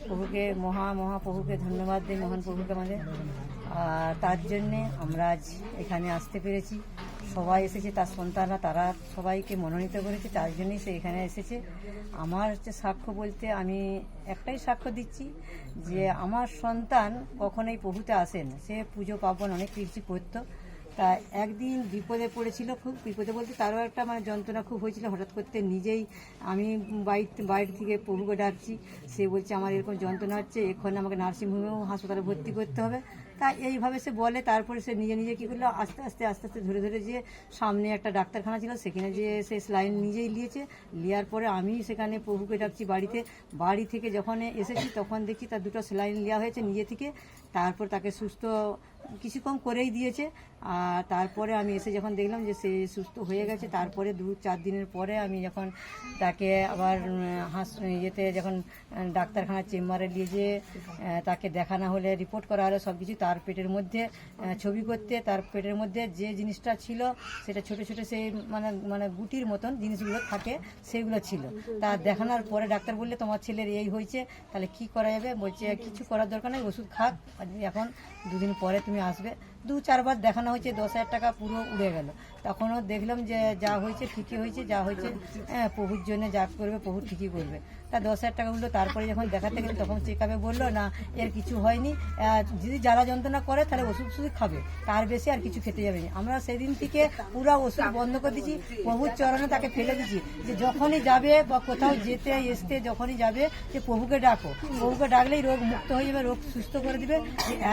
প্রভুকে মহাপ্রভুকে ধন্যবাদ দিই, মহান প্রভুকে আমাদের। আর তার জন্যে আমরা আজ এখানে আসতে পেরেছি। সবাই এসেছে, তার সন্তানরা, তারা সবাইকে মনোনীত করেছে, তার জন্যই সে এখানে এসেছে। আমার হচ্ছে সাক্ষ্য বলতে আমি একটাই সাক্ষ্য দিচ্ছি যে আমার সন্তান কখনোই প্রভুতে আসেন, সে পুজো পার্বণ অনেক কিছু করতো। তা একদিন বিপদে পড়েছিল, খুব বিপদে বলতে তারও একটা যন্ত্রণা খুব হয়েছিল। হঠাৎ করতে নিজেই আমি বাইরে থেকে প্রভুকে ডাকছি, সে বলছে আমার এরকম যন্ত্রণা হচ্ছে, এক্ষণে আমাকে নার্সিংহোমেও হাসপাতালে ভর্তি করতে হবে। তা এইভাবে সে বলে, তারপরে সে নিজে কী করলো, আস্তে আস্তে ধরে যে সামনে একটা ডাক্তারখানা ছিল, সেখানে যে সে স্লাইন নিজেই নিয়েছে। নেওয়ার পরে আমি সেখানে প্রভুকে ডাকছি বাড়ি থেকে যখন এসেছি তখন দেখছি তার দুটো স্লাইন নেওয়া হয়েছে নিজে থেকে। তারপর তাকে সুস্থ কিছুক্ষণ করেই দিয়েছে। আর তারপরে আমি এসে যখন দেখলাম যে সে সুস্থ হয়ে গেছে, তারপরে 2-4 দিনের পরে আমি যখন তাকে আবার যখন ডাক্তারখানার চেম্বারে নিয়ে যেয়ে তাকে দেখানো হলে, রিপোর্ট করা হলে সব কিছু, তার পেটের মধ্যে ছবি করতে, তার পেটের মধ্যে যে জিনিসটা ছিল সেটা ছোট সেই গুটির মতন জিনিসগুলো থাকে, সেগুলো ছিল। তা দেখানোর পরে ডাক্তার বললে তোমার ছেলের এই হয়েছে, তাহলে কি করা যাবে? বলছে কিছু করার দরকার নেই, ওষুধ খাক, এখন 2 দিন পরে তুমি আসবে। 2-4 বার দেখানো হয়েছে, 10,000 টাকা পুরো উড়ে গেল। তখনও দেখলাম যে যা হয়েছে ঠিকই হয়েছে, যা হয়েছে প্রভুর জন্য যা করবে প্রভু ঠিকই করবে। তা 10,000 টাকা উঠলো। তারপরে যখন দেখাতে গেলে তখন চেক আপে বললো না, এর কিছু হয়নি, যদি জ্বালা যন্ত্রণা করে তাহলে ওষুধ খাবে, তার বেশি আর কিছু খেতে যাবে না। আমরা সেদিন থেকে পুরো ওষুধ বন্ধ করে দিয়েছি, প্রভুর চরণে তাকে ফেলে দিচ্ছি যে যখনই যাবে বা কোথাও যেতে আসতে যখনই যাবে যে প্রভুকে ডাকো, প্রভুকে ডাকলেই রোগ মুক্ত হয়ে যাবে, রোগ সুস্থ করে দিবে।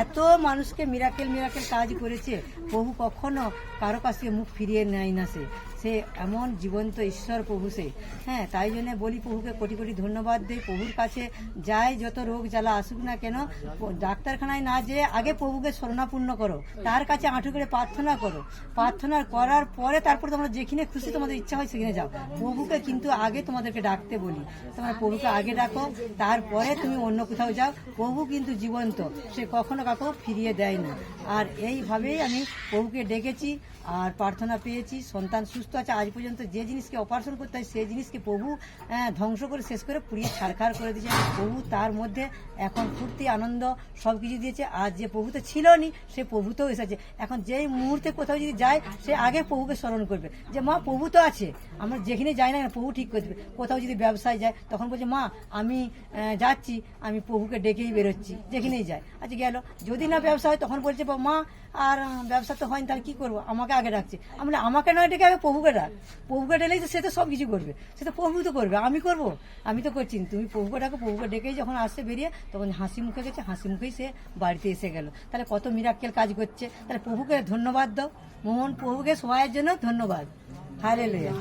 এত মানুষকে মিরাকেল কাজ করেছে প্রভু, কখনো কারো কাছ থেকে মুখ ফিরিয়ে নেয় না। সে এমন জীবন্ত ঈশ্বর প্রভু সে। হ্যাঁ, তাই জন্য বলি প্রভুকে কোটি ধন্যবাদ দিই। প্রভুর কাছে যায়, যত রোগ জ্বালা আসুক না কেন, ডাক্তারখানায় না যেয়ে আগে প্রভুকে শরণাপন্ন করো, তার কাছে আঁটু করে প্রার্থনা করো। প্রার্থনা করার পরে তারপর তোমরা যেখানে খুশি তোমাদের ইচ্ছা হয় সেখানে যাও। প্রভুকে কিন্তু আগে তোমাদেরকে ডাকতে বলি, তোমরা প্রভুকে আগে ডাকো, তারপরে তুমি অন্য কোথাও যাও। প্রভু কিন্তু জীবন্ত, সে কখনো কাউকে ফিরিয়ে দেয় না। আর এইভাবেই আমি প্রভুকে ডেকেছি আর প্রার্থনা পেয়েছি, সন্তান সুস্থ আছে। আজ পর্যন্ত যে জিনিসকে অপারেশন করতে হয় সেই জিনিসকে প্রভু ধ্বংস করে শেষ করে পুড়িয়ে ছারখার করে দিয়েছে। প্রভু তার মধ্যে এখন ফুর্তি আনন্দ সব কিছু দিয়েছে। আর যে প্রভু তো ছিল নি, সে প্রভুতেও এসেছে। এখন যেই মুহূর্তে কোথাও যদি যায়, সে আগে প্রভুকে স্মরণ করবে যে মা প্রভু তো আছে, আমরা যেখানে যাই না প্রভু ঠিক করে দেবে। কোথাও যদি ব্যবসায় যায় তখন বলছে মা আমি যাচ্ছি, আমি প্রভুকে ডেকেই বেরোচ্ছি, যেখানেই যায়। আচ্ছা গেল, যদি না ব্যবসা হয় তখন বলছে মা আর ব্যবসা তো হয়নি, তাহলে কি করবো, আমাকে আগে ডাকছে। আমরা আমাকে না ডেকে আগে প্রভুকে ডাক, প্রভুকে ডেলেই তো সে তো সব কিছু করবে, সে তো প্রভু তো করবে, আমি করবো? আমি তো করছি না। তুমি প্রভুকে ডাকো, প্রভুকে ডেকেই যখন আসছে বেরিয়ে, তখন হাসি মুখে গেছে, হাসি মুখেই সে বাড়িতে এসে গেল। তাহলে কত মিরাক্কেল কাজ করছে। তাহলে প্রভুকে ধন্যবাদ দাও, মোহন প্রভুকে সবাইয়ের জন্য ধন্যবাদ। হালেলুয়া।